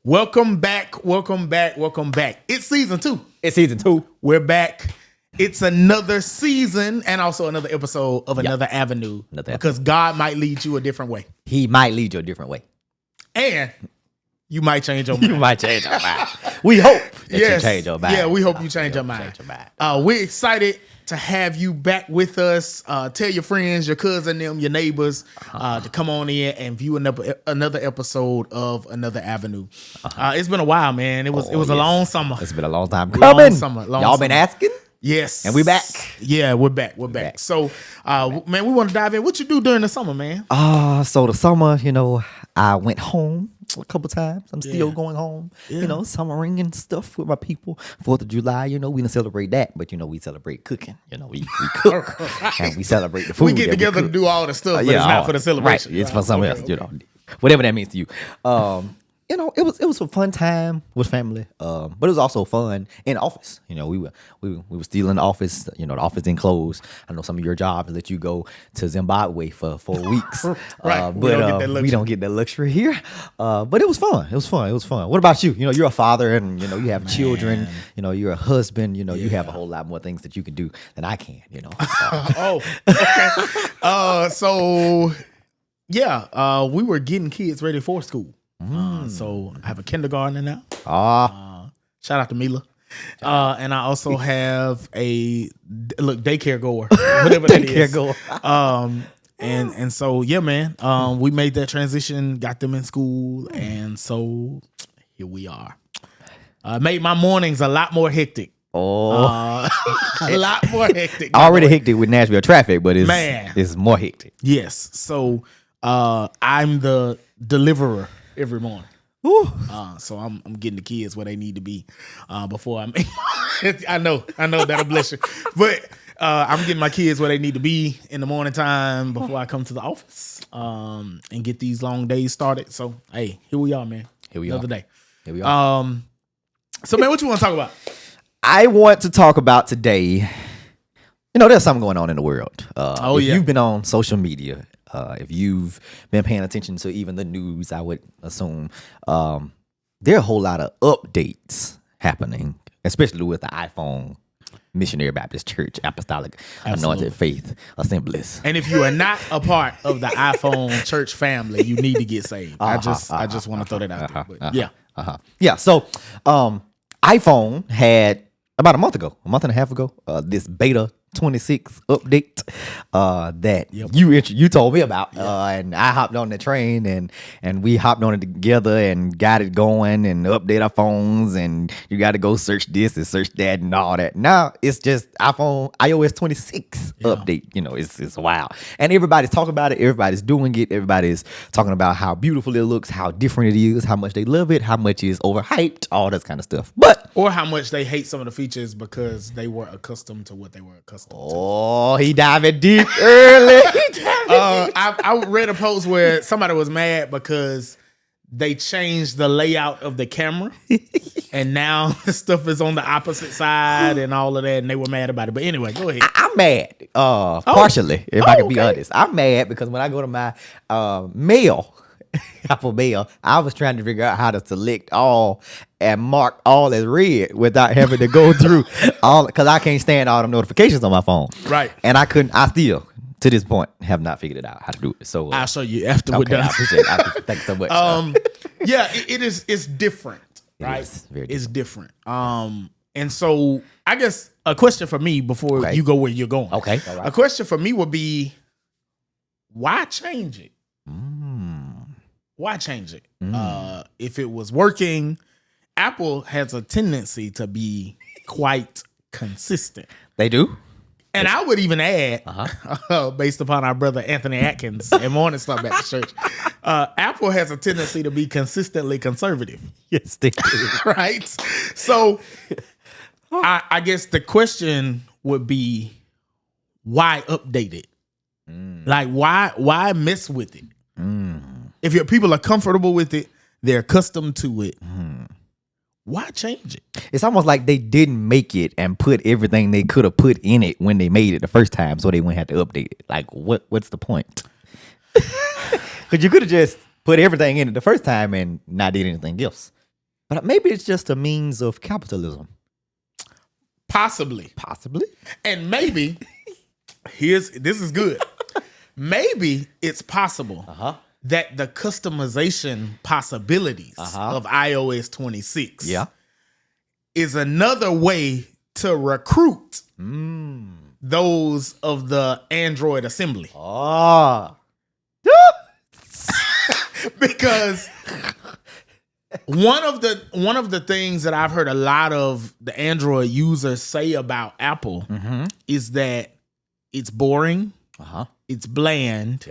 Welcome back. It's season 2. It's season 2. We're back. It's another season and also another episode of Another Avenue. Because God might lead you a different way. He might lead you a different way. And you might change your mind. You might change your mind. We hope that you change your mind. Yeah, we hope you change your mind. We're excited to have you back with us. Tell your friends, your cousin, them, your neighbors to come on in and view another episode of Another Avenue. It's been a while, man. It was a long summer. It's been a long time coming. Y'all been asking? Yes. And we back. Yeah, we're back. So, man, we want to dive in. What you do during the summer, man? So the summer, I went home a couple times. I'm still going home. Summering and stuff with my people. 4th of July, we don't celebrate that, but we celebrate cooking. We cook and we celebrate the food. We get together to do all the stuff, but it's not for the celebration. Right. It's for something else, whatever that means to you. It was a fun time with family, but it was also fun in the office. We were still in the office. The office didn't close. I know some of your jobs let you go to Zimbabwe for 4 weeks, right? But we don't get that luxury here. But it was fun. It was fun. What about you? You're a father, and you have children. You're a husband. You have a whole lot more things that you can do than I can. Okay. We were getting kids ready for school. So I have a kindergartner now. Shout out to Mila. And I also have a daycare goer, whatever that is. Daycare goer. And so yeah, man. We made that transition, got them in school, and so here we are. Made my mornings a lot more hectic. A lot more hectic. Already hectic with Nashville traffic, but it's more hectic. Yes. So I'm the deliverer every morning. So I'm getting the kids where they need to be before I make I know that'll bless you. But I'm getting my kids where they need to be in the morning time before I come to the office and get these long days started. So hey, here we are, man. Another day. Here we are. So man, what you want to talk about? I want to talk about today. There's something going on in the world. If you've been on social media, if you've been paying attention to even the news, I would assume there are a whole lot of updates happening, especially with the iPhone Missionary Baptist Church Apostolic Anointed Faith Assemblies. And if you are not a part of the iPhone church family, you need to get saved. I just want to throw that out there. But yeah. So iPhone had about a month and a half ago, this beta 26 update that you told me about, and I hopped on the train and we hopped on it together and got it going and update our phones, and you got to go search this and search that and all that. Now it's just iOS 26 update. It's wild, and everybody's talking about it. Everybody's doing it. Everybody's talking about how beautiful it looks, how different it is, how much they love it, how much is overhyped, all that kind of stuff. Or how much they hate some of the features because they were accustomed to what they were accustomed to. Oh, he diving deep early. I read a post where somebody was mad because they changed the layout of the camera and now the stuff is on the opposite side and all of that, and they were mad about it. But anyway, go ahead. I'm mad, partially, if I can be honest. I'm mad because when I go to my mail, Apple Mail, I was trying to figure out how to select all and mark all as red without having to go through all, because I can't stand all the notifications on my phone. Right. And I still, to this point, have not figured it out how to do it. So I'll show you after we're done. I appreciate it. Thank you so much. It's different, right? It's different. And so I guess a question for me before you go where you're going. Okay. All right. A question for me would be, why change it? Why change it? If it was working, Apple has a tendency to be quite consistent. They do? And I would even add, based upon our brother Anthony Atkins and Morningstar Baptist Church, Apple has a tendency to be consistently conservative. Yes, they do. Right? So I guess the question would be, why update it? Like, why mess with it? If your people are comfortable with it, they're accustomed to it. Why change it? It's almost like they didn't make it and put everything they could have put in it when they made it the first time, so they wouldn't have to update it. Like, what's the point? Because you could have just put everything in it the first time and not did anything else. But maybe it's just a means of capitalism. Possibly. And maybe, this is good. Maybe it's possible that the customization possibilities of iOS 26 is another way to recruit those of the Android assembly. Because one of the things that I've heard a lot of the Android users say about Apple is that it's boring, it's bland,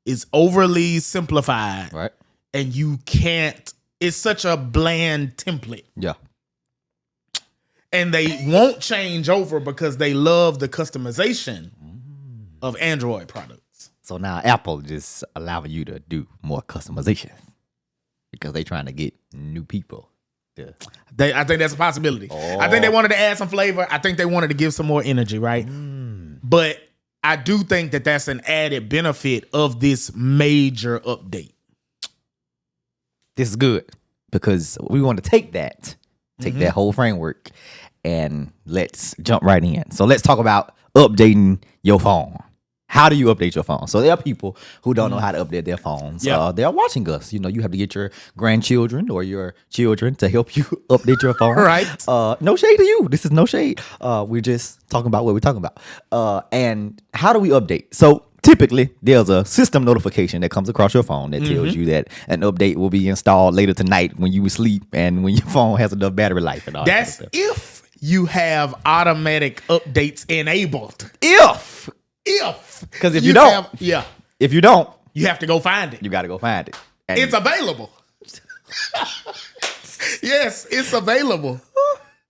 it's overly simplified, right? And you can't. It's such a bland template. Yeah. And they won't change over because they love the customization of Android products. So now Apple just allowing you to do more customization because they trying to get new people. I think that's a possibility. I think they wanted to add some flavor. I think they wanted to give some more energy, right? But I do think that that's an added benefit of this major update. This is good because we want to take that whole framework and let's jump right in. So let's talk about updating your phone. How do you update your phone? So there are people who don't know how to update their phones. They're watching us. You know, you have to get your grandchildren or your children to help you update your phone. Right. No shade to you. This is no shade. We're just talking about what we're talking about. And how do we update? So typically, there's a system notification that comes across your phone that tells you that an update will be installed later tonight when you sleep and when your phone has enough battery life and all that. That's if you have automatic updates enabled. If. Because if you don't, if you don't, you have to go find it. You got to go find it. And it's available. Yes, it's available,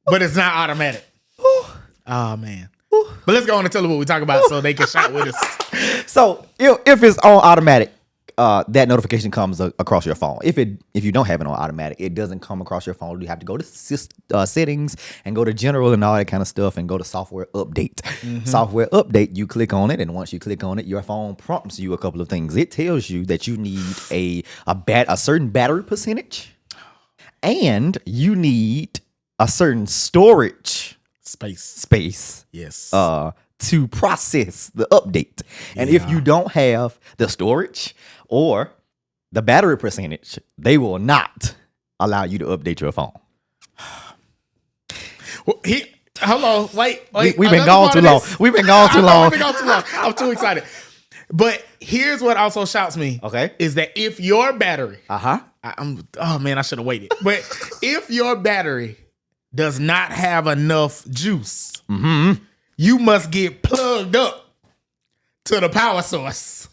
but it's not automatic. Oh man. But let's go on and tell them what we talk about so they can shout with us. So if it's on automatic, that notification comes across your phone. If you don't have it on automatic, it doesn't come across your phone. You have to go to settings and go to general and all that kind of stuff and go to software update. Software update, you click on it, and once you click on it, your phone prompts you a couple of things. It tells you that you need a certain battery percentage, and you need a certain storage space. Yes. To process the update. And if you don't have the storage or the battery percentage, they will not allow you to update your phone. Well, hold on, wait. We've been gone too long. We've been gone too long. I'm too excited. But here's what also shouts me. Okay. Is that if your battery, oh man, I should have waited. But if your battery does not have enough juice, you must get plugged up to the power source.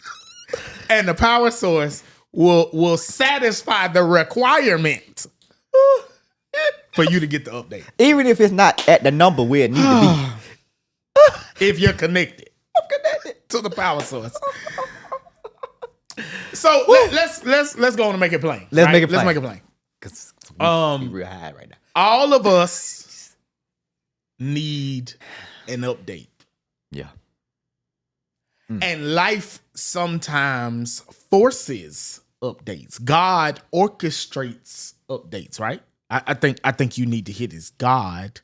And the power source will satisfy the requirement for you to get the update. Even if it's not at the number where it needs to be. If you're connected. I'm connected to the power source. So let's go on and make it plain. Let's make it plain. Because we're real high right now. All of us need an update. Yeah. And life sometimes forces updates. God orchestrates updates, right? I think you need to hear this. God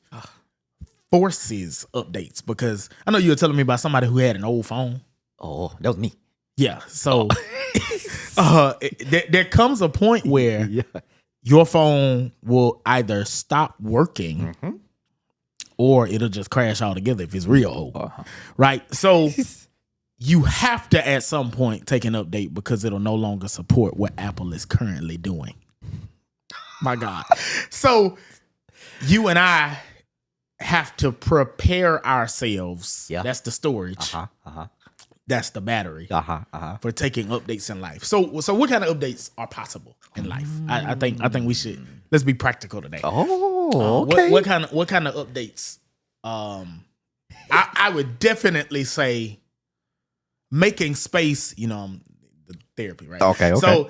forces updates, because I know you were telling me about somebody who had an old phone. Oh, that was me. Yeah. So there comes a point where your phone will either stop working or it'll just crash altogether if it's real old. Right? So you have to at some point take an update because it'll no longer support what Apple is currently doing. My God. So you and I have to prepare ourselves. Yeah. That's the storage. That's the battery for taking updates in life. So what kind of updates are possible in life? I think we should, let's be practical today. Okay. What kind of updates? I would definitely say making space. You know, the therapy, right? Okay. So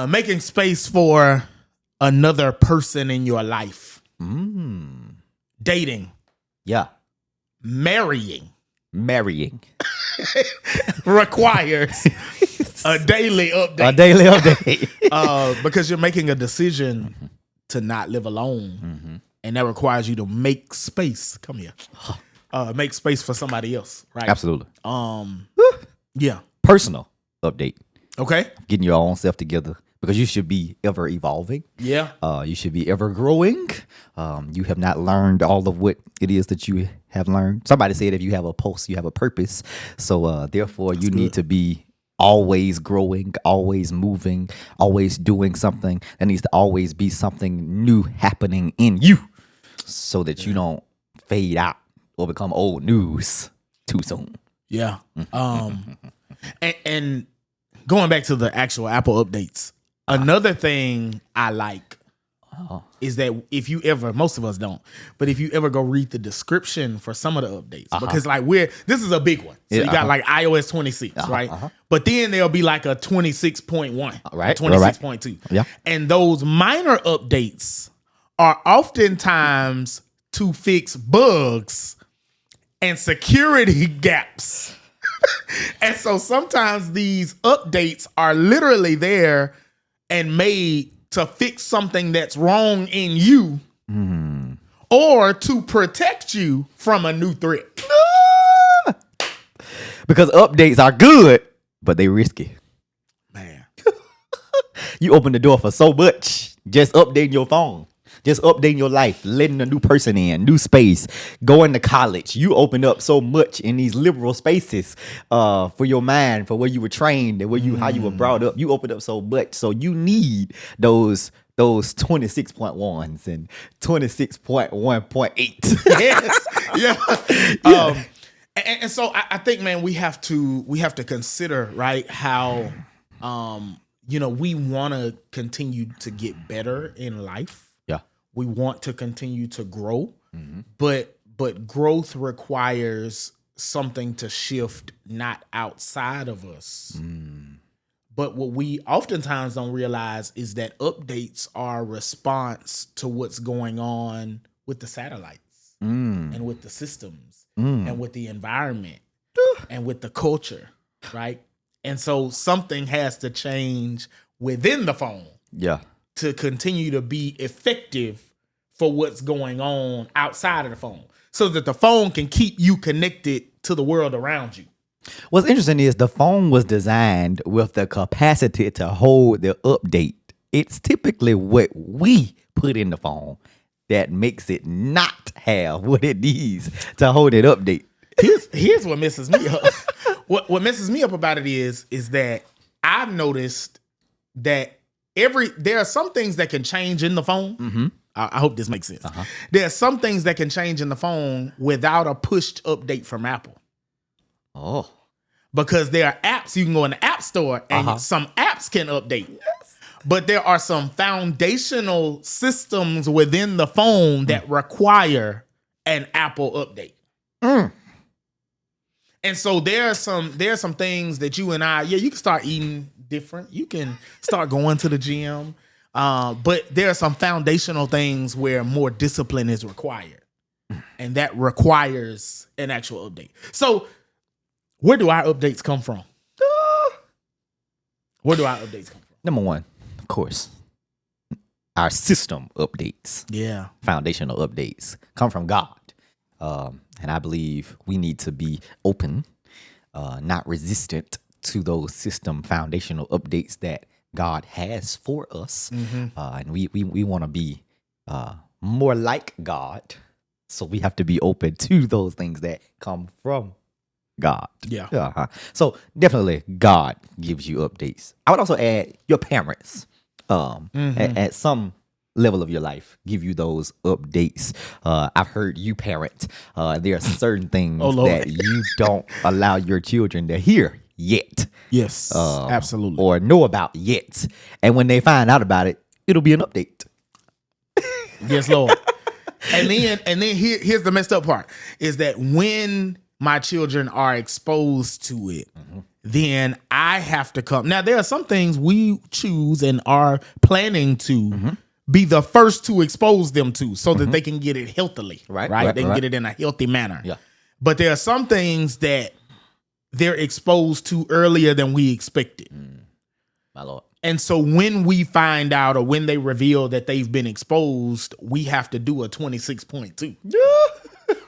making space for another person in your life. Dating. Yeah. Marrying requires a daily update. A daily update. Because you're making a decision to not live alone, and that requires you to make space. Come here, make space for somebody else, right? Absolutely. Yeah. Personal update. Okay. Getting your own self together because you should be ever evolving. Yeah. You should be ever growing. You have not learned all of what it is that you have learned. Somebody said if you have a pulse, you have a purpose. So therefore, you need to be always growing, always moving, always doing something. There needs to always be something new happening in you so that you don't fade out or become old news too soon. Yeah. And going back to the actual Apple updates, another thing I like is that if you ever, most of us don't, but if you ever go read the description for some of the updates, because like this is a big one. So you got like iOS 26, right? But then there'll be like a 26.1, right? 26.2. Yeah. And those minor updates are oftentimes to fix bugs and security gaps. And so sometimes these updates are literally there and made to fix something that's wrong in you or to protect you from a new threat. Because updates are good, but they risky. Man. You open the door for so much. Just updating your phone. Just updating your life, letting a new person in, new space, going to college. You open up so much in these liberal spaces for your mind, for where you were trained and where you how you were brought up. You open up so much. So you need those 26.1s and 26.1.8. Yes. Yeah. And so I think, man, we have to consider, right, how we want to continue to get better in life. We want to continue to grow, but growth requires something to shift not outside of us. But what we oftentimes don't realize is that updates are a response to what's going on with the satellites and with the systems and with the environment and with the culture, right? And so something has to change within the phone. Yeah. To continue to be effective for what's going on outside of the phone so that the phone can keep you connected to the world around you. What's interesting is the phone was designed with the capacity to hold the update. It's typically what we put in the phone that makes it not have what it needs to hold it update. Here's what messes me up. What messes me up about it is that I've noticed that there are some things that can change in the phone. I hope this makes sense. There are some things that can change in the phone without a pushed update from Apple. Oh. Because there are apps you can go in the App Store and some apps can update. Yes. But there are some foundational systems within the phone that require an Apple update. And so there are some things that you and I, you can start eating different. You can start going to the gym. But there are some foundational things where more discipline is required. And that requires an actual update. So where do our updates come from? Where do our updates come from? Number one, of course, our system updates. Yeah. Foundational updates come from God. And I believe we need to be open, not resistant to those system foundational updates that God has for us. And we want to be more like God. So we have to be open to those things that come from God. Yeah. So definitely God gives you updates. I would also add your parents at some level of your life give you those updates. I've heard you parent. There are certain things that you don't allow your children to hear yet. Yes, absolutely. Or know about yet. And when they find out about it, it'll be an update. Yes, Lord. And then here's the messed up part is that when my children are exposed to it, then I have to come. Now, there are some things we choose and are planning to be the first to expose them to so that they can get it healthily, right? They can get it in a healthy manner. Yeah. But there are some things that they're exposed to earlier than we expected. My Lord. And so when we find out or when they reveal that they've been exposed, we have to do a 26.2,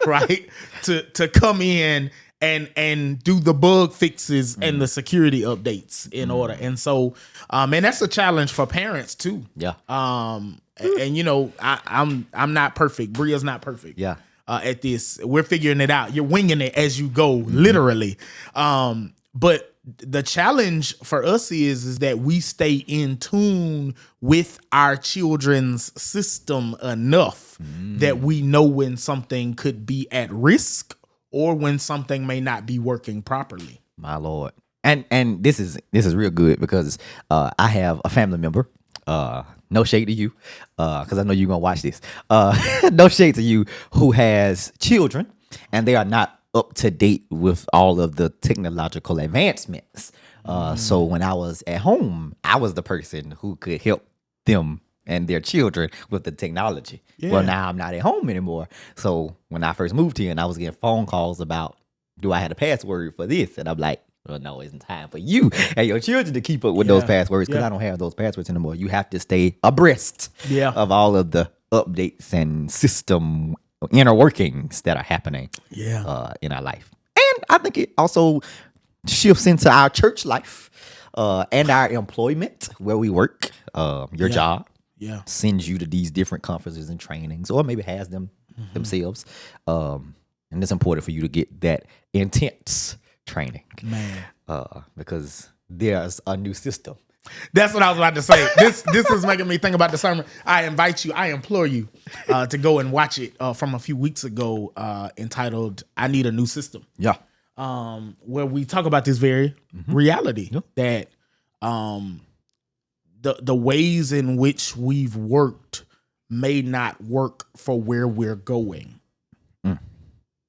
right? To come in and do the bug fixes and the security updates in order. And so, and that's a challenge for parents too. Yeah. And you know, I'm not perfect. Bria's not perfect. Yeah. At this, we're figuring it out. You're winging it as you go, literally. But the challenge for us is that we stay in tune with our children's system enough that we know when something could be at risk or when something may not be working properly. My Lord. And this is real good because I have a family member. No shade to you, because I know you're gonna watch this. No shade to you, who has children and they are not up to date with all of the technological advancements. So when I was at home, I was the person who could help them and their children with the technology. Yeah. Well, now I'm not at home anymore. So when I first moved here, and I was getting phone calls about, do I have a password for this? And I'm like, well, no, it's time for you and your children to keep up with those passwords, because I don't have those passwords anymore. You have to stay abreast of all of the updates and system inner workings that are happening in our life. And I think it also shifts into our church life and our employment where we work. Your job sends you to these different conferences and trainings, or maybe has them themselves. And it's important for you to get that intense training, because there's a new system. That's what I was about to say. This is making me think about the sermon. I implore you to go and watch it from a few weeks ago, entitled "I Need a New System." Yeah, where we talk about this very reality that the ways in which we've worked may not work for where we're going.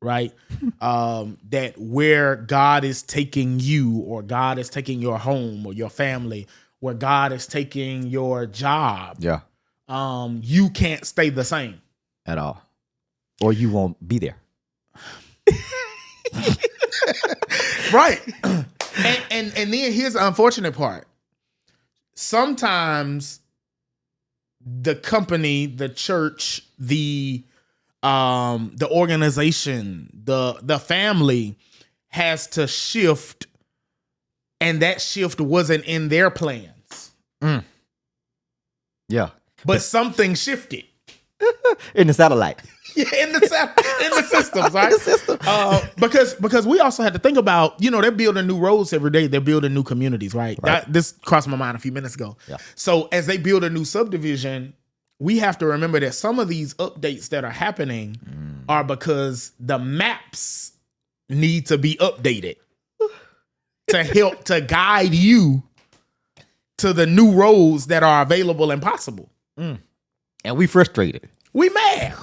Right? That where God is taking you, or God is taking your home or your family, where God is taking your job, you can't stay the same at all, or you won't be there. Right. And then here's the unfortunate part. Sometimes the company, the church, the organization, the family has to shift, and that shift wasn't in their plans. Yeah, but something shifted in the satellite. Yeah, in the systems, right? In the system. Because we also had to think about, they're building new roads every day. They're building new communities, right? This crossed my mind a few minutes ago. Yeah. So as they build a new subdivision, we have to remember that some of these updates that are happening are because the maps need to be updated to help to guide you to the new roads that are available and possible. And we frustrated. We mad.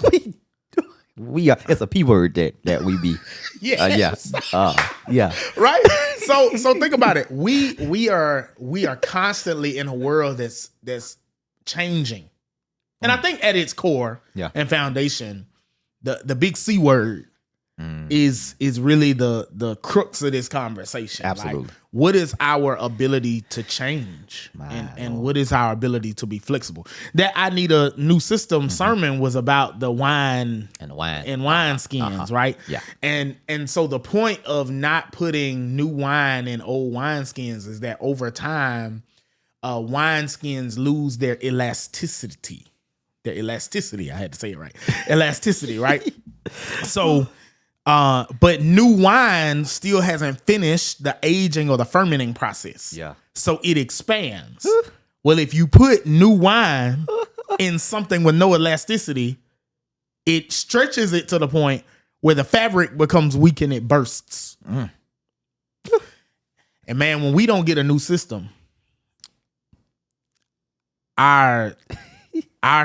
We are. It's a P word that we be. Yes. Yeah. Right. So think about it. We are constantly in a world that's changing. And I think at its core and foundation, the big C word is really the crux of this conversation. Absolutely. Like, what is our ability to change, and what is our ability to be flexible? That I Need a New System sermon was about the wine and wine skins, right? Yeah. And so the point of not putting new wine in old wine skins is that over time, wine skins lose their elasticity. I had to say it right. Elasticity, right? So, but new wine still hasn't finished the aging or the fermenting process. Yeah. So it expands. Well, if you put new wine in something with no elasticity, it stretches it to the point where the fabric becomes weak and it bursts. And man, when we don't get a new system, our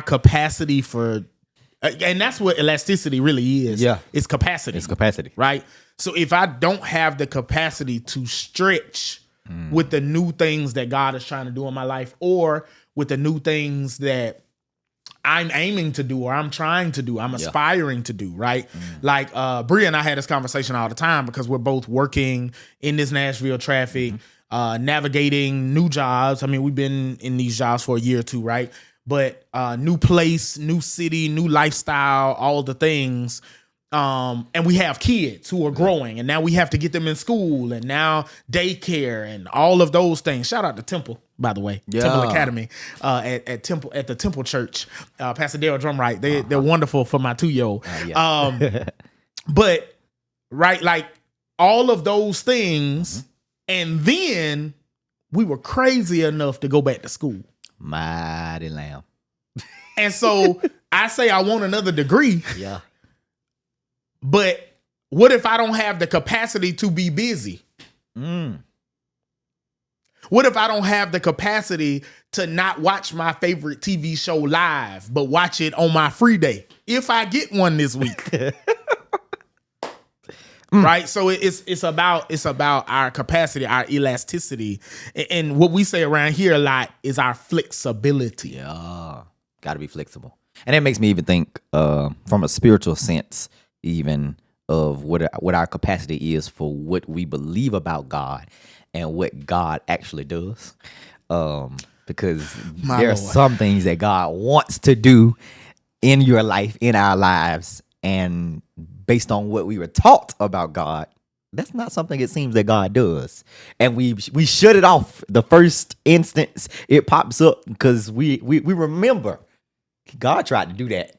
capacity for, and that's what elasticity really is. Yeah. It's capacity. It's capacity. Right? So if I don't have the capacity to stretch with the new things that God is trying to do in my life, or with the new things that I'm aiming to do, or I'm trying to do, I'm aspiring to do, right? Like Bria and I had this conversation all the time because we're both working in this Nashville traffic. navigating new jobs. I mean, we've been in these jobs for a year or two, right? But new place, new city, new lifestyle, all the things. And we have kids who are growing, and now we have to get them in school, and now daycare and all of those things. Shout out to Temple, by the way, Temple Academy at Temple, at the Temple Church. Pastor Darryl Drumright, they're wonderful for my 2-year-old. But right, like all of those things, and then we were crazy enough to go back to school. Mighty lamb. And so I say I want another degree. Yeah. But what if I don't have the capacity to be busy? What if I don't have the capacity to not watch my favorite TV show live, but watch it on my free day? If I get one this week. Right? So it's about our capacity, our elasticity. And what we say around here a lot is our flexibility. Yeah. Gotta be flexible. And that makes me even think from a spiritual sense, even of what our capacity is for what we believe about God and what God actually does. Because there are some things that God wants to do in your life, in our lives, and based on what we were taught about God, that's not something it seems that God does. And we shut it off the first instance it pops up, because we remember God tried to do that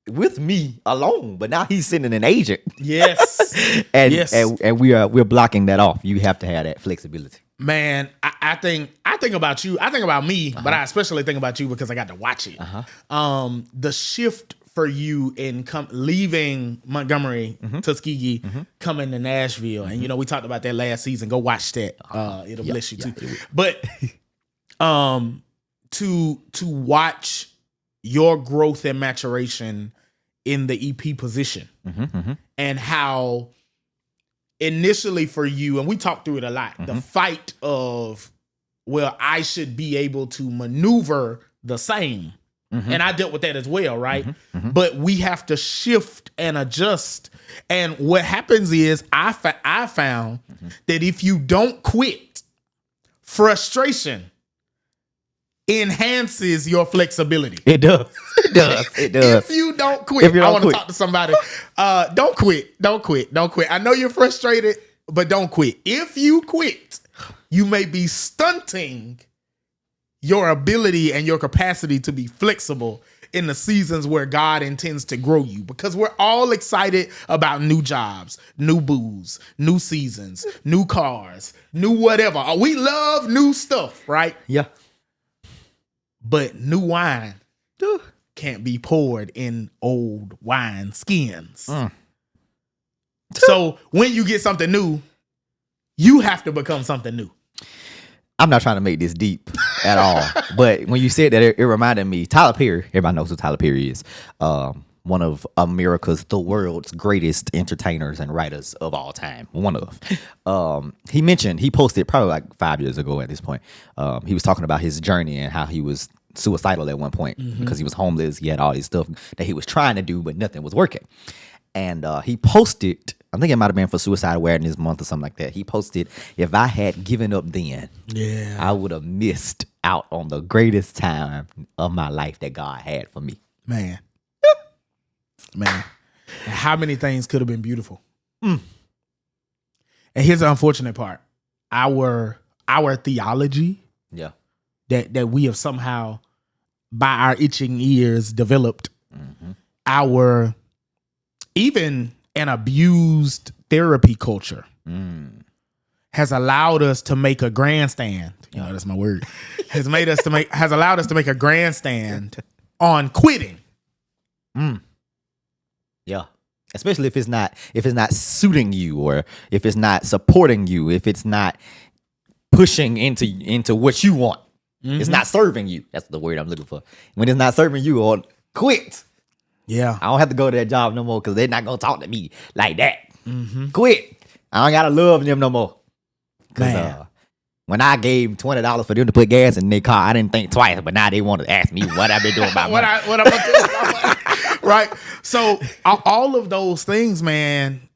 with me alone, but now he's sending an agent. Yes. and we're blocking that off. You have to have that flexibility. Man, I think about you. I think about me, but I especially think about you because I got to watch it. The shift for you in leaving Montgomery, Tuskegee, coming to Nashville, and we talked about that last season. Go watch that. It'll bless you too. But to watch your growth and maturation in the EP position, and how initially for you, and we talked through it a lot, the fight of, well, I should be able to maneuver the same. And I dealt with that as well, right? But we have to shift and adjust. And what happens is I found that if you don't quit, frustration enhances your flexibility. It does. It does. If you don't quit, I want to talk to somebody. Don't quit. I know you're frustrated, but don't quit. If you quit, you may be stunting your ability and your capacity to be flexible in the seasons where God intends to grow you, because we're all excited about new jobs, new booze, new seasons, new cars, new whatever. We love new stuff, right? Yeah. But new wine can't be poured in old wine skins. So when you get something new, you have to become something new. I'm not trying to make this deep at all, but when you said that, it reminded me, Tyler Perry, everybody knows who Tyler Perry is, one of America's, the world's greatest entertainers and writers of all time, one of. He posted probably like 5 years ago at this point, he was talking about his journey and how he was suicidal at one point because he was homeless. He had all this stuff that he was trying to do, but nothing was working. And he posted, I think it might have been for Suicide Awareness Month or something like that. He posted, if I had given up then, I would have missed out on the greatest time of my life that God had for me. Man. How many things could have been beautiful? And here's the unfortunate part. Our theology that we have somehow, by our itching ears, developed, our even an abused therapy culture has allowed us to make a grandstand. That's my word. Has allowed us to make a grandstand on quitting. Yeah. Especially if it's not suiting you, or if it's not supporting you, if it's not pushing into what you want. It's not serving you. That's the word I'm looking for. When it's not serving you, or quit. Yeah. I don't have to go to that job no more because they're not going to talk to me like that. Quit. I don't got to love them no more. Because when I gave $20 for them to put gas in their car, I didn't think twice, but now they want to ask me what I've been doing about money. what I'm doing about money. Right? So all of those things, man,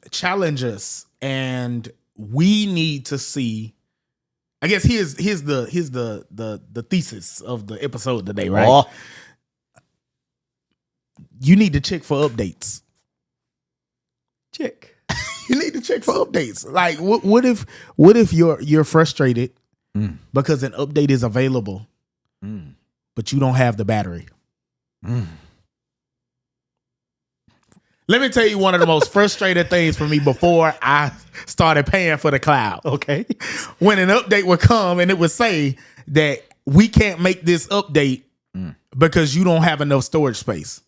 challenge us. And we need to see I guess here's the thesis of the episode today, right? Oh, You need to check for updates. check. You need to check for updates. Like, what if you're frustrated because an update is available, but you don't have the battery? Let me tell you one of the most frustrated things for me before I started paying for the cloud. Okay. When an update would come and it would say that we can't make this update because you don't have enough storage space.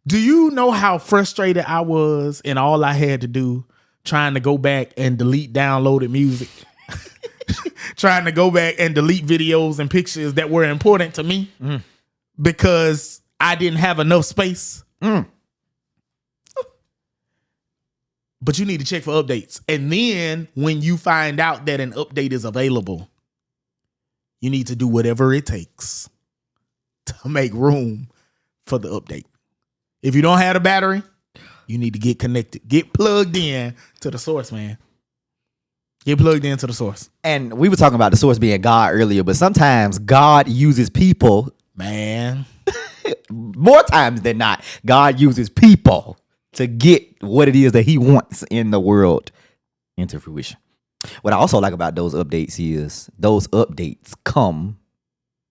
Do you know how frustrated I was and all I had to do trying to go back and delete downloaded music? Trying to go back and delete videos and pictures that were important to me because I didn't have enough space. But you need to check for updates. And then when you find out that an update is available, you need to do whatever it takes to make room for the update. If you don't have a battery, you need to get connected. Get plugged in to the source, man. Get plugged into the source. And we were talking about the source being God earlier, but sometimes God uses people. Man. More times than not, God uses people to get what it is that he wants in the world into fruition. What I also like about those updates is those updates come.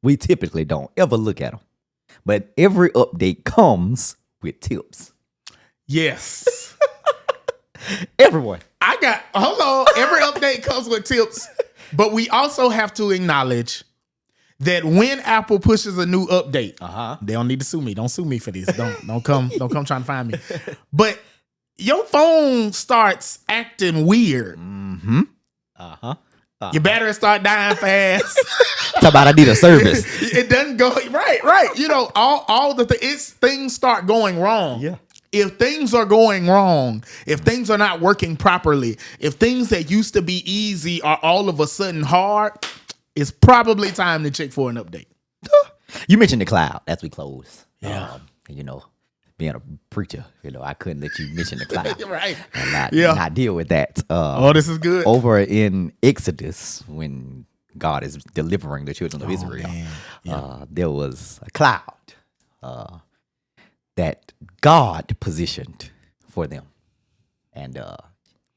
We typically don't ever look at them, but every update comes with tips. Yes. Everyone. Hold on. Every update comes with tips, but we also have to acknowledge that when Apple pushes a new update, they don't need to sue me. Don't sue me for this. Don't come trying to find me. But your phone starts acting weird. Your battery start dying fast. Talk about I need a service. It doesn't go right. You know, all the things start going wrong. Yeah. If things are going wrong, if things are not working properly, if things that used to be easy are all of a sudden hard, it's probably time to check for an update. You mentioned the cloud as we close. Yeah. Being a preacher, I couldn't let you mention the cloud. Right. And not deal with that. This is good. Over in Exodus, when God is delivering the children of Israel, there was a cloud that God positioned for them. And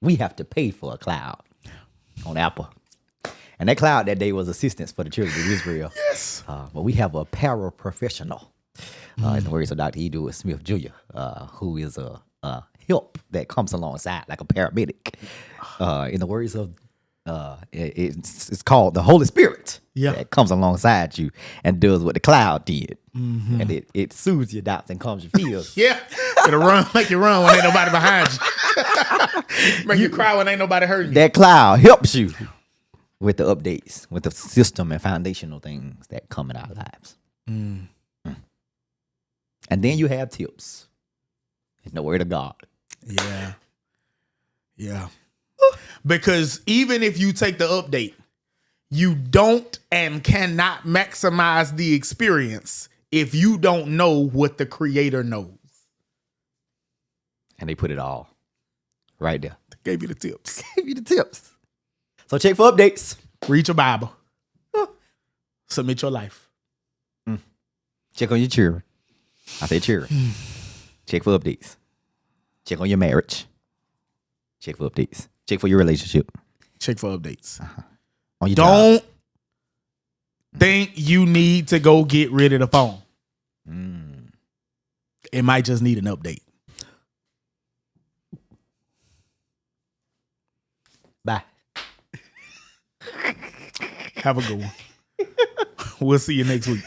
we have to pay for a cloud on Apple. And that cloud that day was assistance for the children of Israel. Yes. But we have a paraprofessional, in the words of Dr. Edward Smith Jr., who is a help that comes alongside, like a paramedic. In the words of, it's called the Holy Spirit. Yeah. That comes alongside you and does what the cloud did. And it soothes your doubts and calms your fears. Yeah. It'll make you run when ain't nobody behind you. Make you cry when ain't nobody hurting you. That cloud helps you with the updates, with the system and foundational things that come in our lives. And then you have tips. In the word of God. Yeah. Yeah. Because even if you take the update, you don't and cannot maximize the experience if you don't know what the creator knows. And they put it all right there. Gave you the tips. Gave you the tips. So check for updates. Read your Bible. Submit your life. Check on your children. I say children. Check for updates. Check on your marriage. Check for updates. Check for your relationship. Check for updates. On your Don't job. think you need to go get rid of the phone. It might just need an update. Bye. Have a good one. We'll see you next week.